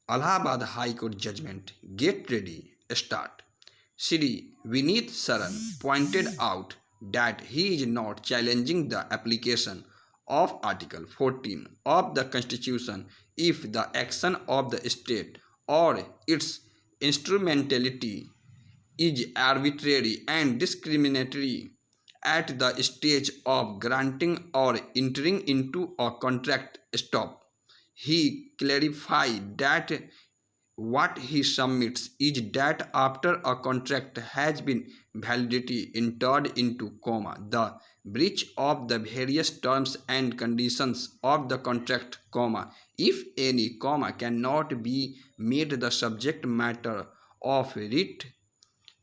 Allahabad High Court judgment. Get ready. Start. Shri Vineet Saran pointed out that he is not challenging the application of Article 14 of the Constitution if the action of the state or its instrumentality is arbitrary and discriminatory at the stage of granting or entering into a contract. Stop. He clarified that what he submits is that after a contract has been validity entered into, the breach of the various terms and conditions of the contract, if any, cannot be made the subject matter of writ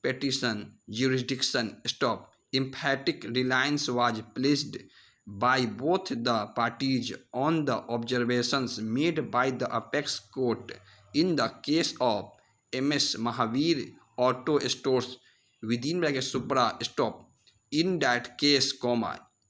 petition jurisdiction. Stop. Emphatic reliance was placed by both the parties on the observations made by the apex court in the case of MS Mahavir Auto Stores within bracket Supra. Stop. In that case,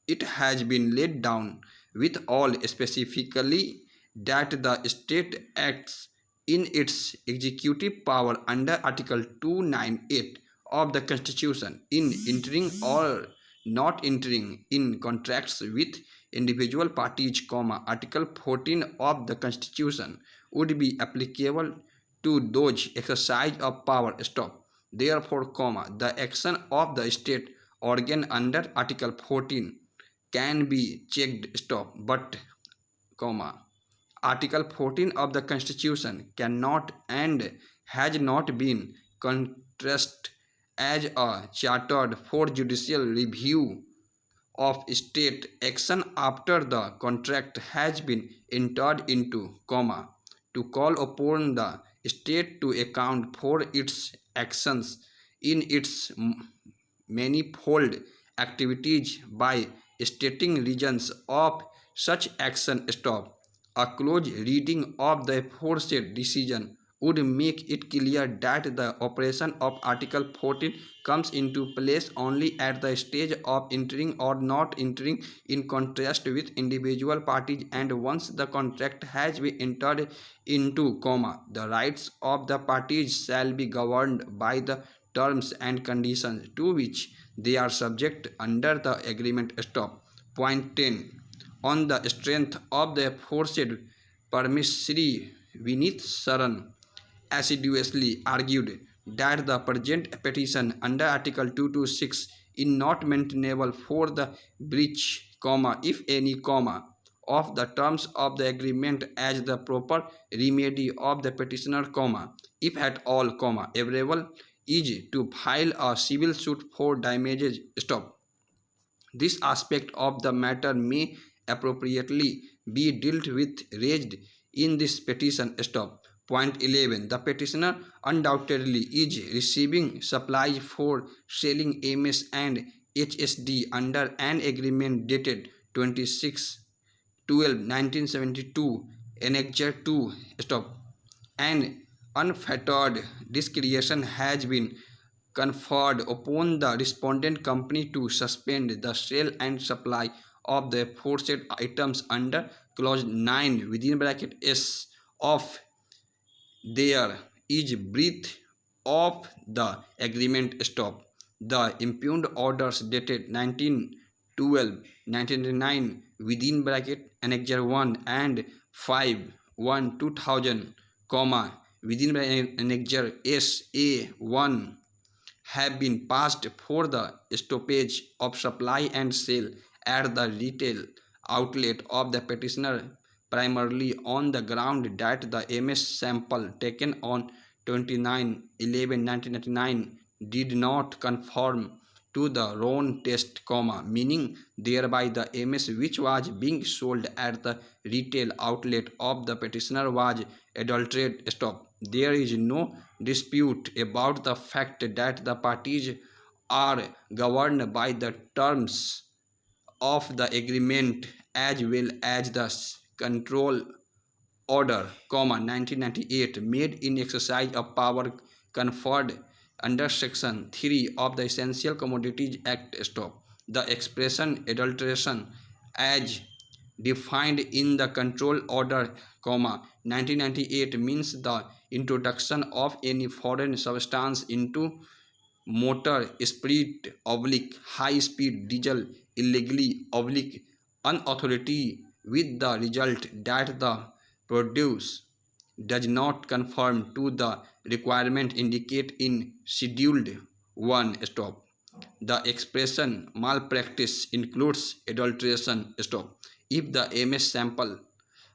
it has been laid down with all specifically that the state acts in its executive power under Article 298 of the Constitution in entering or not entering in contracts with individual parties, Article 14 of the Constitution would be applicable to those exercise of power. Stop. Therefore, the action of the state organ under Article 14 can be checked. Stop. But, Article 14 of the Constitution cannot and has not been construed as a charter for judicial review of state action after the contract has been entered into, to call upon the state to account for its actions in its manifold activities by stating reasons of such action. Stop. A close reading of the aforesaid decision would make it clear that the operation of Article 14 comes into place only at the stage of entering or not entering in contrast with individual parties, and once the contract has been entered into, the rights of the parties shall be governed by the terms and conditions to which they are subject under the agreement. Stop. Point 10. On the strength of the aforesaid premise, Shri Vineet Saran assiduously argued that the present petition under Article 226 is not maintainable for the breach, if any, of the terms of the agreement as the proper remedy of the petitioner, if at all, available, is to file a civil suit for damages. Stop. This aspect of the matter may appropriately be dealt with raised in this petition. Stop. Point 11. The petitioner undoubtedly is receiving supplies for selling MS and HSD under an agreement dated 26/12/1972, Annexure 2. Stop. An unfettered discretion has been conferred upon the respondent company to suspend the sale and supply of the aforesaid items under clause 9 within bracket S of there is breach of the agreement. Stop. The impugned orders dated 19/12/1999 within bracket Annexure 1 and 5/1/2000, within bracket Annexure SA1 have been passed for the stoppage of supply and sale at the retail outlet of the petitioner, primarily on the ground that the MS sample taken on 29/11/1999 did not conform to the Rouen test, meaning thereby the MS which was being sold at the retail outlet of the petitioner was adulterated. Stop. There is no dispute about the fact that the parties are governed by the terms of the agreement as well as the control order, 1998, made in exercise of power conferred under Section 3 of the Essential Commodities Act. Stop. The expression adulteration as defined in the control order, 1998 means the introduction of any foreign substance into motor spirit oblique high speed diesel illegally oblique unauthority, with the result that the produce does not conform to the requirement indicated in scheduled 1 stop. The expression malpractice includes adulteration stop. If the MS sample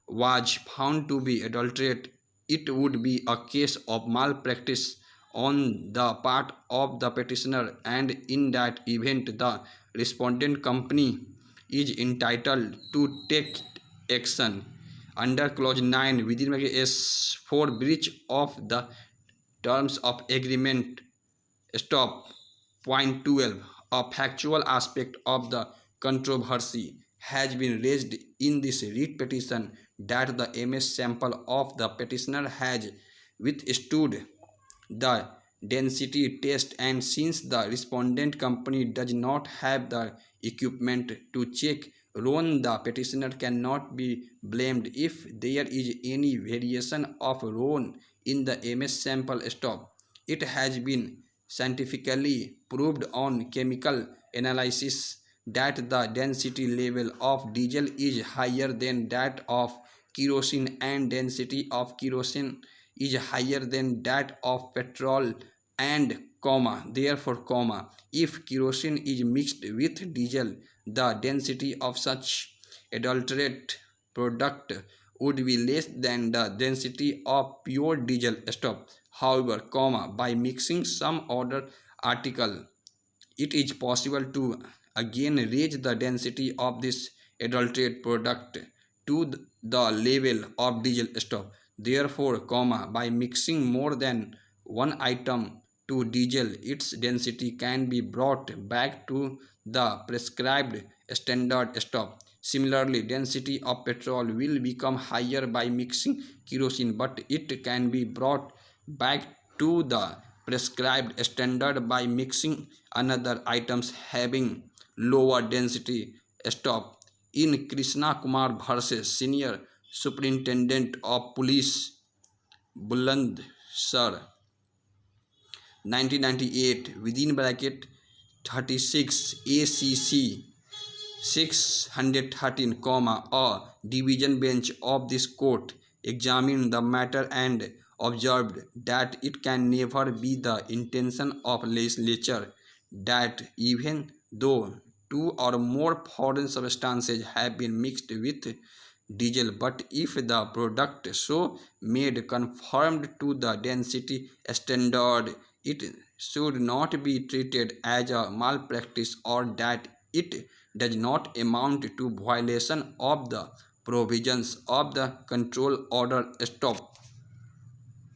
was found to be adulterated, it would be a case of malpractice on the part of the petitioner, and in that event, the respondent company is entitled to take action under clause 9 within S for breach of the terms of agreement. Stop. Point 12. A factual aspect of the controversy has been raised in this writ petition that the MS sample of the petitioner has withstood the density test, and since the respondent company does not have the equipment to check RON, the petitioner cannot be blamed if there is any variation of RON in the MS sample. Stop. It has been scientifically proved on chemical analysis that the density level of diesel is higher than that of kerosene, and density of kerosene is higher than that of petrol, and therefore if kerosene is mixed with diesel, the density of such adulterate product would be less than the density of pure diesel. Stop. However, by mixing some other article, it is possible to again raise the density of this adulterate product to the level of diesel. Stop. Therefore, by mixing more than one item to diesel, its density can be brought back to the prescribed standard. Stop. Similarly, density of petrol will become higher by mixing kerosene, but it can be brought back to the prescribed standard by mixing another items having lower density. Stop. In Krishna Kumar versus Senior Superintendent of Police, Bulandshahr, 1998, within bracket 36 ACC 613, a division bench of this court examined the matter and observed that it can never be the intention of legislature that even though two or more foreign substances have been mixed with diesel, but if the product so made conformed to the density standard, it should not be treated as a malpractice, or that it does not amount to violation of the provisions of the control order. Stop.